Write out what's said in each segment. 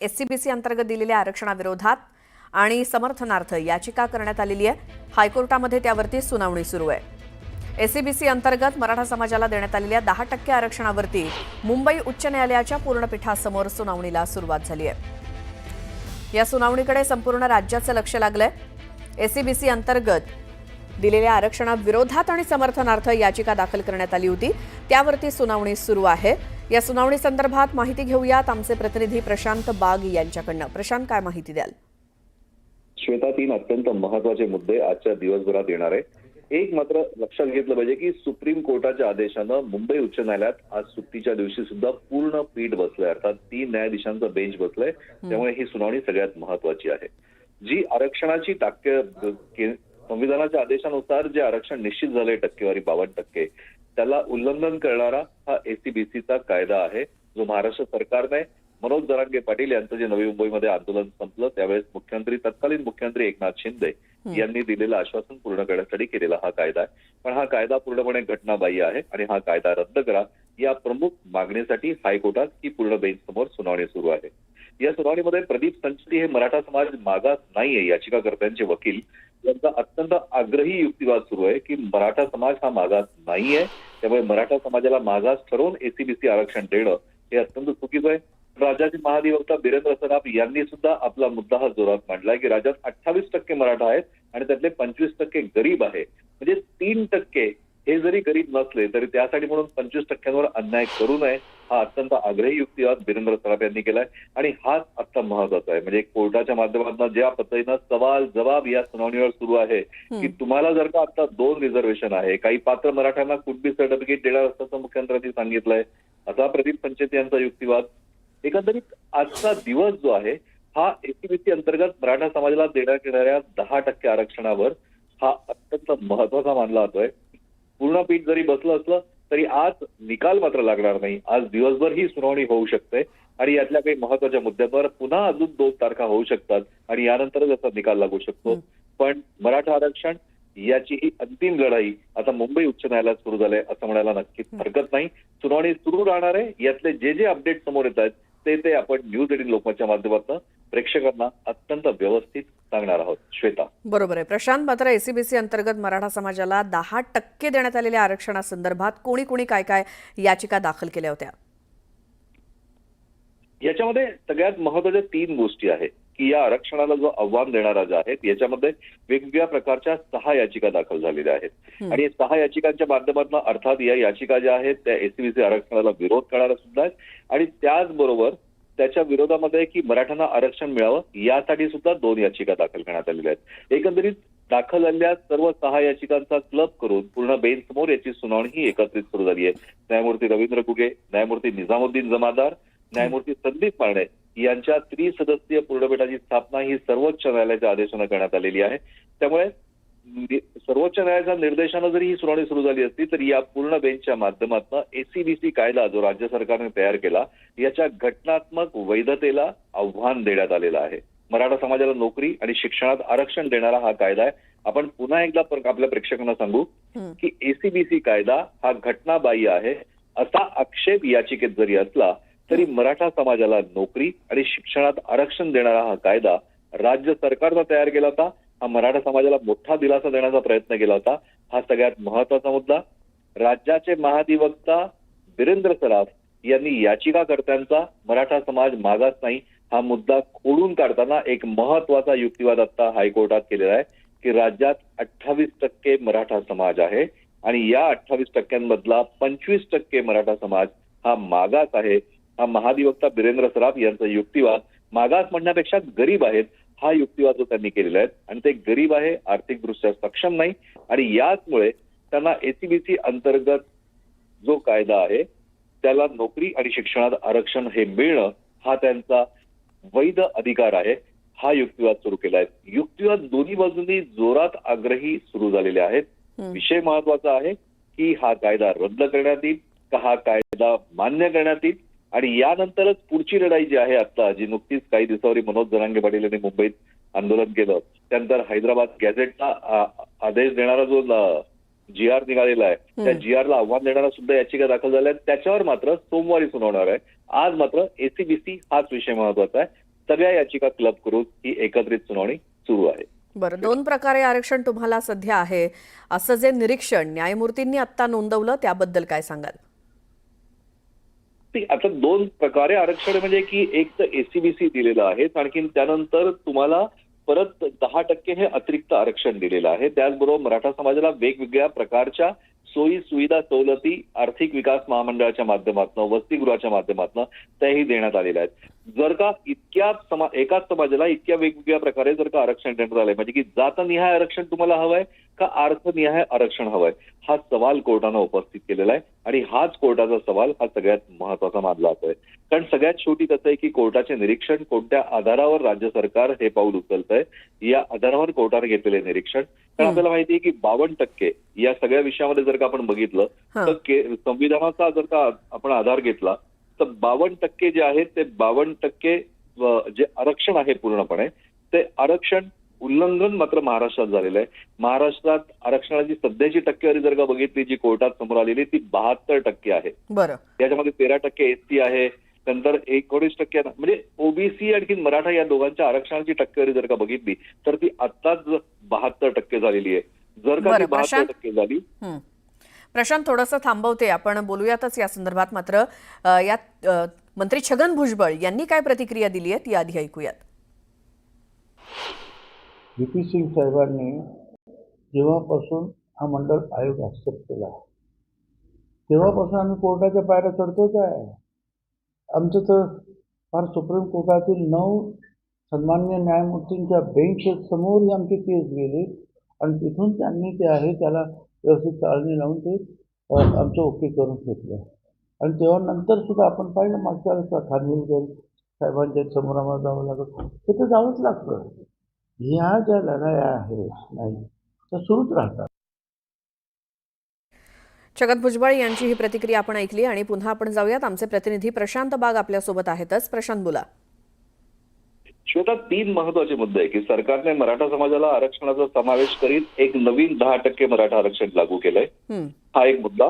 SCBC अंतर्गत दिलेल्या आरक्षणाविरोधात आणि समर्थनार्थ याचिका करण्यात आलेली आहे। हायकोर्टामध्ये त्यावरती सुनावणी सुरू आहे। एससीबीसी अंतर्गत मराठा समाजाला देण्यात आलेल्या 10% आरक्षणावरती मुंबई उच्च न्यायालयाच्या पूर्णपीठासमोर सुनावणीला सुरुवात झाली आहे। या सुनावणीकडे संपूर्ण राज्याचं लक्ष लागलंय। एससीबीसी अंतर्गत दिलेल्या आरक्षणाविरोधात आणि समर्थनार्थ याचिका दाखल करण्यात आली होती, त्यावरती सुनावणी सुरू आहे। या सुनावणी संदर्भात माहिती घेऊयात आमचे प्रतिनिधी प्रशांत बाग यांच्याकडनं। प्रशांत, काय माहिती द्याल? श्वेता, 3 अत्यंत महत्त्वाचे मुद्दे आजच्या दिवसभरात येणार आहे। एक मात्र लक्षात घेतलं पाहिजे की सुप्रीम कोर्टाच्या आदेशानं मुंबई उच्च न्यायालयात आज सुट्टीच्या दिवशी सुद्धा पूर्ण पीठ बसलंय, अर्थात 3 न्यायाधीशांचा बेंच बसलंय। त्यामुळे ही सुनावणी सगळ्यात महत्त्वाची आहे। जी आरक्षणाची संविधानाच्या आदेशानुसार जे आरक्षण निश्चित झालंय टक्केवारी 52%, त्याला उल्लंघन करणारा हा एससीबीसीचा कायदा आहे, जो महाराष्ट्र सरकारने मनोज जरांगे पाटील यांचं जे नवी मुंबईमध्ये आंदोलन संपलं त्यावेळेस तत्कालीन मुख्यमंत्री एकनाथ शिंदे यांनी दिलेलं आश्वासन पूर्ण करण्यासाठी केलेला हा कायदा आहे। पण हा कायदा पूर्णपणे घटनाबाह्य आहे आणि हा कायदा रद्द करा या प्रमुख मागणीसाठी हायकोर्टात ही पूर्ण बेंच समोर सुनावणी सुरू आहे। या सुनावणीमध्ये प्रदीप संचती हे मराठा समाज मागास नाहीये याचिकाकर्त्यांचे वकील यांचा अत्यंत आग्रही युक्तिवाद सुरू आहे की मराठा समाज हा मागास नाहीये, त्यामुळे मराठा समाजाला मागास ठरवून एससीबीसी आरक्षण देणं हे अत्यंत चुकीचं आहे। राज्याचे महाधिवक्ता बिरेंद्र सराफ यांनी सुद्धा आपला मुद्दा हा जोरात मांडलाय की राज्यात 28% मराठा आहेत आणि त्यातले 25% गरीब आहे, म्हणजे 3% हे जरी गरीब नसले तरी त्यासाठी म्हणून 25%वर अन्याय करू नये, हा अत्यंत आग्रही युक्तिवाद बिरेंद्र सराफ यांनी केलाय। आणि हाच आता महत्वाचा आहे, म्हणजे कोर्टाच्या माध्यमातून ज्या पद्धतीनं सवाल जवाब या सुनावणीवर सुरू आहे की तुम्हाला जर का आता 2 रिझर्वेशन आहे, काही पात्र मराठ्यांना कुणबी सर्टिफिकेट देणार असल्याचं मुख्यमंत्र्यांनी सांगितलंय, असा प्रदीप संचेती यांचा युक्तिवाद। एकंदरीत आजचा दिवस जो आहे हा एससीबीसी अंतर्गत मराठा समाजाला देण्यात येणाऱ्या 10% आरक्षणावर हा अत्यंत महत्वाचा मानला जातोय। पूर्ण पीठ जरी बसलं असलं तरी आज निकाल मात्र लागणार नाही। आज दिवसभर ही सुनावणी होऊ शकते आणि यातल्या काही महत्वाच्या मुद्द्यांवर पुन्हा अजून 2 तारखा होऊ शकतात आणि यानंतरच याचा निकाल लागू शकतो। पण मराठा आरक्षण याची ही अंतिम लढाई आता मुंबई उच्च न्यायालयात सुरू झालंय असं म्हणायला नक्कीच हरकत नाही। सुनावणी सुरू राहणार आहे। यातले जे अपडेट समोर येत आहेत ते आपण न्यूज 18 लोकमतच्या माध्यमातून प्रेक्षकांना अत्यंत व्यवस्थित सांगणार आहोत। श्वेता, बरोबर आहे प्रशांत। मात्र एससीबीसी अंतर्गत मराठा समाजाला 10% देण्यात आलेल्या आरक्षणासंदर्भात कोणी काय याचिका दाखल केल्या होत्या? याच्यामध्ये सगळ्यात महत्त्वाच्या 3 गोष्टी आहेत की या आरक्षणाला जो आव्हान देणारा जे आहेत याच्यामध्ये वेगवेगळ्या प्रकारच्या 6 याचिका दाखल झालेल्या आहेत आणि 6 याचिकांच्या माध्यमातून अर्थात या याचिका ज्या आहेत त्या एससीबीसी आरक्षणाला विरोध करणाऱ्या सुद्धा आहेत आणि त्याचबरोबर त्याच्या विरोधामध्ये की मराठ्यांना आरक्षण मिळावं यासाठी सुद्धा 2 याचिका दाखल करण्यात आलेल्या आहेत। एकंदरीत दाखल झालेल्या सर्व 6 याचिकांचा क्लब करून पूर्ण बेंच समोर याची सुनावणी ही एकत्रित सुरू झाली आहे। न्यायमूर्ती रवींद्र घुगे, न्यायमूर्ती निजामुद्दीन जमादार, न्यायमूर्ती संदीप मारणे यांच्या 3 सदस्यीय पूर्णपीठाची स्थापना ही सर्वोच्च न्यायालयाच्या आदेशानं करण्यात आलेली आहे। त्यामुळे सर्वोच्च न्यायालयाच्या निर्देशानं जरी ही सुनावणी सुरू झाली असती तरी या पूर्ण बेंचच्या माध्यमातून एससीबीसी कायदा जो राज्य सरकारने तयार केला याच्या घटनात्मक वैधतेला आव्हान देण्यात आलेलं आहे। मराठा समाजाला नोकरी आणि शिक्षणात आरक्षण देणारा हा कायदा आहे। आपण पुन्हा एकदा आपल्या प्रेक्षकांना सांगू की एससीबीसी कायदा हा घटनाबाह्य आहे असा आक्षेप याचिकेत जरी असला तरी मराठा समाजाला नोकरी आणि शिक्षणात आरक्षण देणारा हा कायदा राज्य सरकारनं तयार केला होता। हा मराठा समाजाला मोठा दिलासा देण्याचा प्रयत्न केला होता। हा सगळ्यात महत्वाचा मुद्दा। राज्याचे महाधिवक्ता बिरेंद्र सराफ यांनी याचिकाकर्त्यांचा मराठा समाज मागास नाही हा मुद्दा खोडून काढताना एक महत्वाचा युक्तिवाद आता हायकोर्टात केलेला आहे की राज्यात 28% मराठा समाज आहे आणि या 28% मधला 25% मराठा समाज हा मागास आहे। हा महाधिवक्ता बिरेंद्र सराफ यांचा युक्तिवाद मागास म्हणण्यापेक्षा गरीब आहेत हा युक्तिवाद जो त्यांनी केलेला आहे आणि ते गरीब आहे, आर्थिकदृष्ट्या सक्षम नाही आणि याचमुळे त्यांना एससीबीसी अंतर्गत जो कायदा आहे त्याला नोकरी आणि शिक्षणात आरक्षण हे मिळणं हा त्यांचा वैध अधिकार आहे, हा युक्तिवाद सुरू केला आहे। युक्तिवाद दोन्ही बाजूंनी जोरात आग्रही सुरू झालेले आहेत। विषय महत्वाचा आहे की हा कायदा रद्द करण्यात येईल का हा कायदा मान्य करण्यात येईल आणि यानंतरच पुढची लढाई जी आहे आता जी नुकतीच काही दिवसावरी मनोज जरांगे पाटील यांनी मुंबईत आंदोलन केलं, त्यानंतर हैदराबाद गॅझेटला आदेश देणारा जो GR निघालेला आहे त्या GRला आव्हान देणारा सुद्धा याचिका दाखल झाल्या, त्याच्यावर मात्र सोमवारी सुनावणार आहे। आज मात्र एससीबीसी हाच विषय महत्वाचा आहे सगळ्या याचिका क्लब करून ही एकत्रित सुनावणी सुरू आहे. बरं, दोन प्रकारे आरक्षण तुम्हाला सध्या आहे असं जे निरीक्षण न्यायमूर्तींनी आता नोंदवलं त्याबद्दल काय सांगाल? आता दोन प्रकारे आरक्षण म्हणजे की एक तर एसीबीसी दिलेलं आहे, आणखी त्यानंतर तुम्हाला परत 10% हे अतिरिक्त आरक्षण दिलेलं आहे. त्याचबरोबर मराठा समाजाला वेगवेगळ्या प्रकारच्या सोयी सुविधा सवलती आर्थिक विकास महामंडळाच्या माध्यमातून वसतिगृहाच्या माध्यमातून त्याही देण्यात आलेल्या आहेत. जर का एकाच समाजाला इतक्या वेगवेगळ्या प्रकारे जर का आरक्षण देण्यात आलंय म्हणजे की जातनिहाय आरक्षण तुम्हाला हवंय का अर्थनिहाय आरक्षण हवंय हा सवाल कोर्टानं उपस्थित केलेला आहे आणि हाच कोर्टाचा सवाल हा सगळ्यात महत्वाचा मानला जातोय. कारण सगळ्यात शेवटी कसं आहे की कोर्टाचे निरीक्षण कोणत्या आधारावर राज्य सरकार हे पाऊल उचलतंय या आधारावर कोर्टाने घेतलेले निरीक्षण. कारण आपल्याला माहिती आहे की 52% या सगळ्या विषयामध्ये जर का आपण बघितलं तर संविधानाचा जर का आपण आधार घेतला तर 52% जे आहेत ते 52% जे आरक्षण आहे पूर्णपणे ते आरक्षण उल्लंघन मात्र महाराष्ट्रात झालेलं आहे. महाराष्ट्रात आरक्षणाची सध्याची टक्केवारी जर का बघितली जी कोर्टात समोर आलेली ती 72% आहे. बरं, त्याच्यामध्ये 13% एसटी आहे, नंतर 19% म्हणजे ओबीसी आणखी मराठा या दोघांच्या आरक्षणाची टक्केवारी जर का बघितली तर ती आत्ताच 72% झालेली आहे. जर का ती 72% झाली. प्रशांत, थोडंसं थांबवते, आपण बोलूयातच या संदर्भात. मात्र यात मंत्री छगन भुजबळ यांनी काय प्रतिक्रिया दिली आहे ती आधी ऐकूयात. व्ही.पी. सिंग साहेबांनी जेव्हापासून हा मंडळ आयोग ॲक्सेप्ट केला तेव्हापासून आम्ही कोर्टाच्या पायऱ्या चढतोच आहे. आमचं तर फार सुप्रीम कोर्टातील 9 सन्माननीय न्यायमूर्तींच्या बेंच समोर ही आमची केस गेली आणि तिथून त्यांनी ते आहे त्याला व्यवस्थित चाळणी लावून ते आमचं ओके करून घेतलं. आणि तेव्हा नंतर सुद्धा आपण पाहिलं मागच्या वेळेस खानविलकर साहेबांच्या समोर आम्हाला जावं लागत, तिथं जावंच लागतं. ह्या ज्या लढाया आहेत नाही त्या सुरूच राहतात. छगन भुजबळ यांची ही प्रतिक्रिया आपण ऐकली आणि पुन्हा आपण जाऊयात. आमचे प्रतिनिधी प्रशांत बाग आपल्यासोबत आहेतच. प्रशांत, बोला. श्वेता, 3 महत्वाचे मुद्दे आहे की सरकारने मराठा समाजाला आरक्षणाचा समावेश करीत एक नवीन 10% मराठा आरक्षण लागू केलंय. हा एक मुद्दा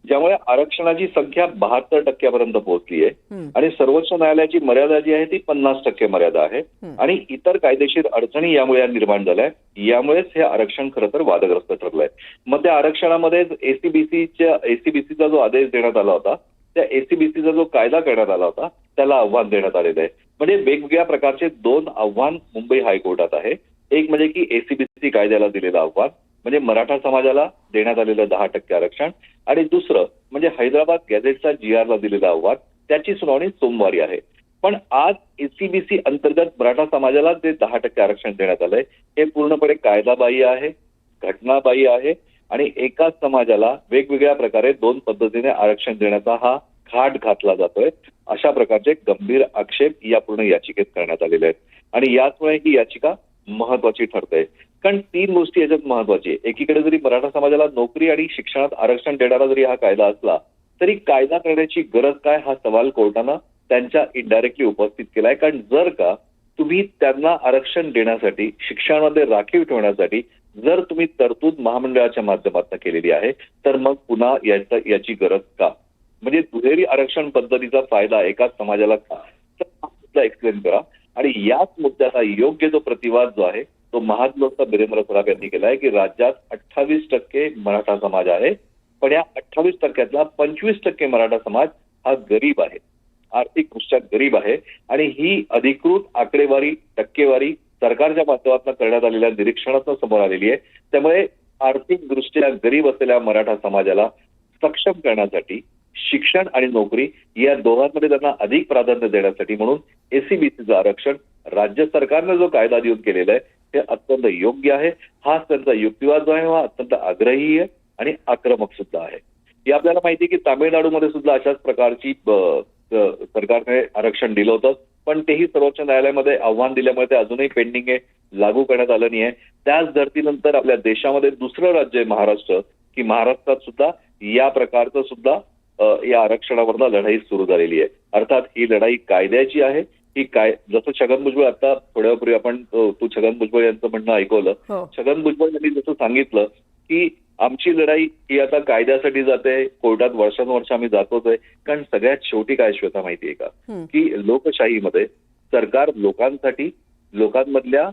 ज्यामुळे आरक्षणाची संख्या 72% पर्यंत पोहोचली आहे आणि सर्वोच्च न्यायालयाची मर्यादा जी आहे ती 50% मर्यादा आहे आणि इतर कायदेशीर अडचणी यामुळे निर्माण झाल्या. यामुळेच हे आरक्षण खरं तर वादग्रस्त ठरलंय. मग त्या आरक्षणामध्ये एसीबीसीचा जो आदेश देण्यात आला होता त्या एसीबीसीचा जो कायदा करण्यात आला होता त्याला आव्हान देण्यात आलेलं आहे. म्हणजे वेगवेगळ्या प्रकारचे 2 आव्हान मुंबई हायकोर्टात आहे. एक म्हणजे की एसीबीसी कायद्याला दिलेलं आव्हान म्हणजे मराठा समाजाला देण्यात आलेलं 10% आरक्षण आणि दुसरं म्हणजे हैदराबाद गॅझेटचा GRला दिलेलं आव्हान त्याची सुनावणी सोमवारी आहे. पण आज एसीबीसी अंतर्गत मराठा समाजाला जे 10% आरक्षण देण्यात आलंय हे पूर्णपणे कायदाबाह्य आहे, घटनाबाह्य आहे आणि एकाच समाजाला वेगवेगळ्या प्रकारे 2 पद्धतीने आरक्षण देण्याचा हा घाट घातला जातोय. अशा प्रकारचे गंभीर आक्षेप या पूर्ण याचिकेत करण्यात आलेले आहेत आणि याचमुळे ही याचिका महत्वाची ठरते. कारण 3 गोष्टी याच्यात महत्वाची आहे. एकीकडे जरी मराठा समाजाला नोकरी आणि शिक्षणात आरक्षण देणारा जरी हा कायदा असला तरी कायदा करण्याची गरज काय हा सवाल कोर्टानं त्यांच्या इनडायरेक्टली उपस्थित केलाय. कारण जर का तुम्ही त्यांना आरक्षण देण्यासाठी शिक्षणामध्ये राखीव ठेवण्यासाठी जर तुम्ही तरतूद महामंडळाच्या माध्यमातून केलेली आहे तर मग पुन्हा याची गरज का? म्हणजे दुहेरी आरक्षण पद्धतीचा फायदा एकाच समाजाला का? तर एक्सप्लेन करा. आणि याच मुद्द्याचा योग्य जो प्रतिवाद जो आहे तो महाधिवक्ता बिरेंद्र सराफ यांनी केलाय की राज्यात 28% मराठा समाज आहे पण या 28%तला 25% मराठा समाज हा गरीब आहे, आर्थिकदृष्ट्या गरीब आहे आणि ही अधिकृत आकडेवारी टक्केवारी सरकारच्या माध्यमातून करण्यात आलेल्या निरीक्षणातून समोर आलेली आहे. त्यामुळे आर्थिकदृष्ट्या गरीब असलेल्या मराठा समाजाला सक्षम करण्यासाठी शिक्षण आणि नोकरी या दोघांमध्ये त्यांना अधिक प्राधान्य देण्यासाठी म्हणून एसीबीसीचं आरक्षण राज्य सरकारनं जो कायदा देऊन केलेला आहे ते अत्यंत योग्य आहे. हाच त्यांचा युक्तिवाद जो आहे हा अत्यंत आग्रही आहे आणि आक्रमक सुद्धा आहे. हे आपल्याला माहिती आहे की तामिळनाडूमध्ये सुद्धा अशाच प्रकारची सरकारने आरक्षण दिलं होतं पण तेही सर्वोच्च न्यायालयामध्ये आव्हान दिल्यामुळे ते अजूनही पेंडिंग आहे, लागू करण्यात आलं नाही आहे. त्याच धर्तीनंतर आपल्या देशामध्ये दुसरं राज्य आहे महाराष्ट्र की महाराष्ट्रात सुद्धा या प्रकारचं सुद्धा या आरक्षणावरनं लढाई सुरू झालेली आहे. अर्थात ही लढाई कायद्याची आहे. ही जसं छगन भुजबळ आता थोड्यापूर्वी आपण तू छगन भुजबळ यांचं म्हणणं ऐकवलं. छगन भुजबळ यांनी जसं सांगितलं की आमची लढाई ही आता कायद्यासाठी जाते, कोर्टात वर्षानुवर्ष आम्ही जातोच आहे. कारण सगळ्यात शेवटी काय श्वेता माहितीये का की लोकशाहीमध्ये सरकार लोकांमधल्या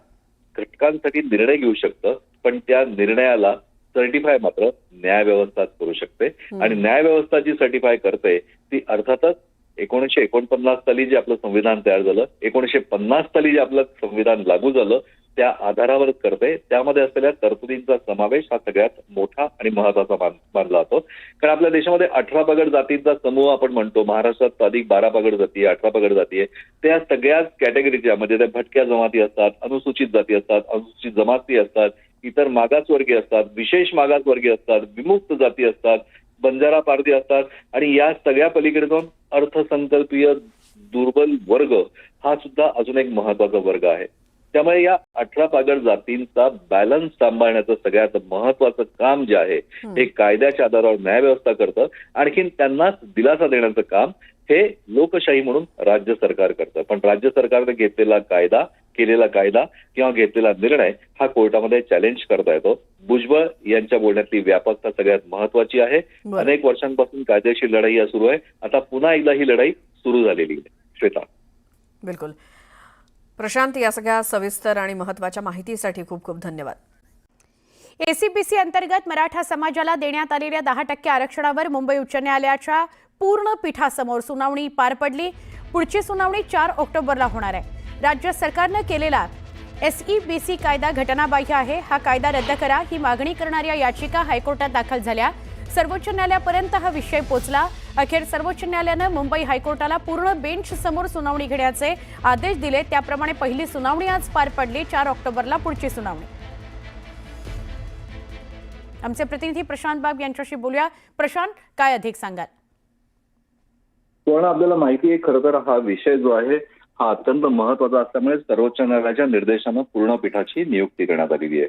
घटकांसाठी निर्णय घेऊ शकतं, पण त्या निर्णयाला सर्टिफाय मात्र न्याय व्यवस्थाच करू शकते. आणि न्याय व्यवस्था जी सर्टिफाय करते ती अर्थातच 1949 साली जे आपलं संविधान तयार झालं, 1950 साली जे आपलं संविधान लागू झालं, त्या आधारावरच करते. त्यामध्ये असलेल्या तरतुदींचा समावेश हा सगळ्यात मोठा आणि महत्वाचा मानला जातो. कारण आपल्या देशामध्ये 18 पगड जातींचा समूह आपण म्हणतो. महाराष्ट्रात अधिक 12 पगड जाती आहे, 18 पगड जाती आहे. त्या सगळ्याच कॅटेगरीच्या म्हणजे त्या भटक्या जमाती असतात, अनुसूचित जाती असतात, अनुसूचित जमाती असतात, इतर मागासवर्गीय असतात, विशेष मागासवर्गीय असतात, विमुक्त जाती असतात, बंजारा पारधी असतात आणि या सगळ्या पलीकडे जाऊन अर्थसंकल्पीय दुर्बल वर्ग हा सुद्धा अजून एक महत्वाचा वर्ग आहे. त्यामुळे या 18 पागड जातींचा बॅलन्स सांभाळण्याचं सगळ्यात महत्वाचं काम जे आहे हे कायद्याच्या आधारावर न्याय व्यवस्था करतं. आणखीन त्यांनाच दिलासा देण्याचं काम हे लोकशाही म्हणून राज्य सरकार करतं. पण राज्य सरकारने केलेला कायदा किंवा घेतलेला निर्णय हा कोर्टामध्ये चॅलेंज करता येतो. भुजबळ यांच्या बोलण्यातली व्यापकता सगळ्यात महत्वाची आहे. अनेक वर्षांपासून कायदेशीर लढाई या सुरू आहे. आता पुन्हा एकदा ही लढाई सुरू झालेली आहे. श्वेता. बिलकुल. प्रशांत, या सगळ्या सविस्तर आणि महत्त्वाच्या माहितीसाठी खूप खूप धन्यवाद. एसीबीसी अंतर्गत मराठा समाजाला देण्यात आलेल्या 10% आरक्षणावर मुंबई उच्च न्यायालयाच्या पूर्ण पीठासमोर सुनावणी पार पडली. पुढची सुनावणी 4 ऑक्टोबरला होणार आहे. राज्य सरकारनं केलेला एसईबीसी कायदा घटनाबाह्य आहे, हा कायदा रद्द करा ही मागणी करणाऱ्या याचिका हायकोर्टात दाखल झाल्या. सर्वोच्च न्यायालयापर्यंत हा विषय पोहोचला. अखेर सर्वोच्च न्यायालयानं मुंबई हायकोर्टाला पूर्ण बेंच समोर सुनावणी घेण्याचे आदेश दिले. त्याप्रमाणे पहिली सुनावणी आज पार पडली. 4 ऑक्टोबरला पुढची सुनावणी. आमचे प्रतिनिधी प्रशांत बाब यांच्याशी बोलूया. प्रशांत, काय अधिक सांगाल? पण आपल्याला माहिती आहे खरं तर हा विषय जो आहे हा अत्यंत महत्वाचा असल्यामुळे सर्वोच्च न्यायालयाच्या निर्देशानं पूर्ण पीठाची नियुक्ती करण्यात आलेली आहे.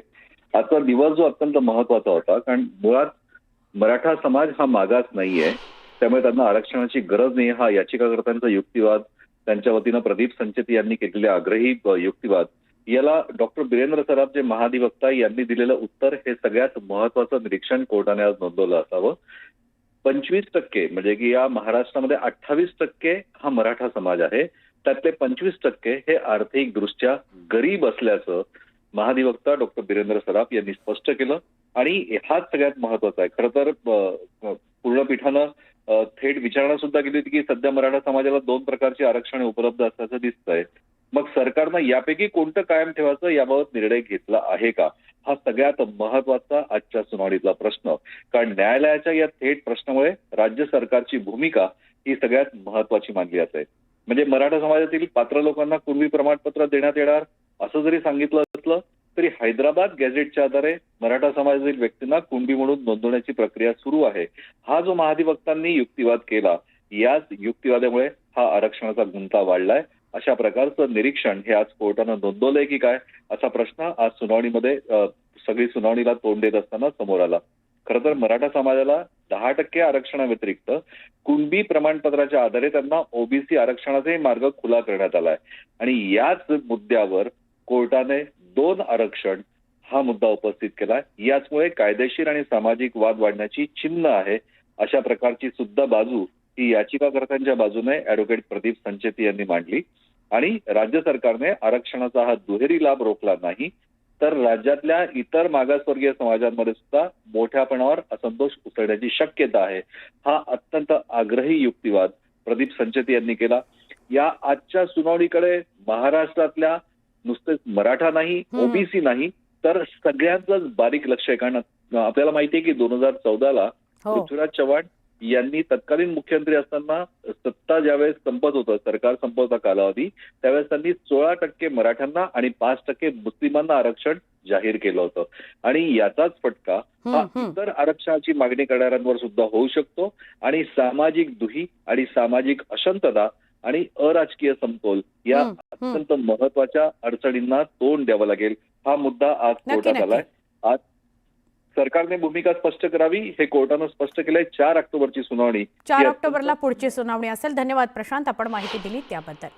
आजचा दिवस जो अत्यंत महत्वाचा होता, कारण मुळात मराठा समाज हा मागास नाहीये, त्यामुळे त्यांना आरक्षणाची गरज नाही हा याचिकाकर्त्यांचा युक्तिवाद, त्यांच्या वतीनं प्रदीप संचेती यांनी केलेले आग्रही युक्तिवाद, याला डॉक्टर बिरेंद्र सराफ जे महाधिवक्ता यांनी दिलेलं उत्तर हे सगळ्यात महत्वाचं निरीक्षण कोर्टाने आज नोंदवलं असावं. 25% म्हणजे की या महाराष्ट्रामध्ये 28% हा मराठा समाज आहे. त्यातले 25% हे आर्थिक दृष्ट्या गरीब असल्याचं महाधिवक्ता डॉक्टर बिरेंद्र सराफ यांनी स्पष्ट केलं. आणि हाच सगळ्यात महत्वाचा आहे. खरं तर पूर्ण पीठानं थेट विचारणा सुद्धा केली होती की सध्या मराठा समाजाला 2 प्रकारची आरक्षणे उपलब्ध असल्याचं दिसतंय. मग सरकारनं यापैकी कोणतं कायम ठेवायचं याबाबत निर्णय घेतला आहे का, हा सगळ्यात महत्वाचा आजच्या सुनावणीतला प्रश्न. कारण न्यायालयाच्या या थेट प्रश्नामुळे राज्य सरकारची भूमिका ही सगळ्यात महत्वाची मानली जाते. म्हणजे मराठा समाजातील पात्र लोकांना कुणबी प्रमाणपत्र देण्यात येणार असं जरी सांगितलं असलं तरी हैदराबाद गॅझेटच्या आधारे मराठा समाजातील व्यक्तींना कुणबी म्हणून नोंदवण्याची प्रक्रिया सुरू आहे. हा जो महाधिवक्तांनी युक्तिवाद केला, याच युक्तिवादामुळे हा आरक्षणाचा गुंता वाढलाय. अशा प्रकारचं निरीक्षण हे आज कोर्टानं नोंदवलंय की काय, असा प्रश्न आज सुनावणीमध्ये सगळी सुनावणीला तोंड देत असताना समोर आला. खरं तर मराठा समाजाला 10% आरक्षणाव्यतिरिक्त कुणबी प्रमाणपत्राच्या आधारे त्यांना ओबीसी आरक्षणाचाही मार्ग खुला करण्यात आलाय. आणि याच मुद्द्यावर कोर्टाने 2 आरक्षण हा मुद्दा उपस्थित केलाय. याचमुळे कायदेशीर आणि सामाजिक वाद वाढण्याची चिन्ह आहे. अशा प्रकारची सुद्धा बाजू ही याचिकाकर्त्यांच्या बाजूने ऍडव्होकेट प्रदीप संचेती यांनी मांडली. आणि राज्य सरकारने आरक्षणाचा हा दुहेरी लाभ रोखला नाही तर राज्यातल्या इतर मागासवर्गीय समाजांमध्ये सुद्धा मोठ्या प्रमाणावर असंतोष उसळण्याची शक्यता आहे. हा अत्यंत आग्रही युक्तिवाद प्रदीप संचेती यांनी केला. या आजच्या सुनावणीकडे महाराष्ट्रातल्या नुसतेच मराठा नाही, ओबीसी नाही तर सगळ्यांचंच बारीक लक्ष आहे. कारण आपल्याला माहिती आहे की 2014ला पृथ्वीराज चव्हाण यांनी तत्कालीन मुख्यमंत्री असताना सत्ता ज्यावेळेस संपत होतं, सरकार संपवता कालावधी, त्यावेळेस त्यांनी 16% मराठ्यांना आणि 5% मुस्लिमांना आरक्षण जाहीर केलं होतं. आणि याचाच फटका हा इतर आरक्षणाची मागणी करणाऱ्यांवर सुद्धा होऊ शकतो. आणि सामाजिक दुही आणि सामाजिक अशांतता आणि अराजकीय समतोल या अत्यंत महत्वाच्या अडचणींना तोंड द्यावं लागेल. हा मुद्दा आज कोर्टात आलाय. आज सरकारने भूमिका स्पष्ट करावी हे कोर्टानं स्पष्ट केलंय. 4 ऑक्टोबरची सुनावणी, 4 ऑक्टोबरला पुढची सुनावणी असेल. धन्यवाद प्रशांत, आपण माहिती दिली त्याबद्दल.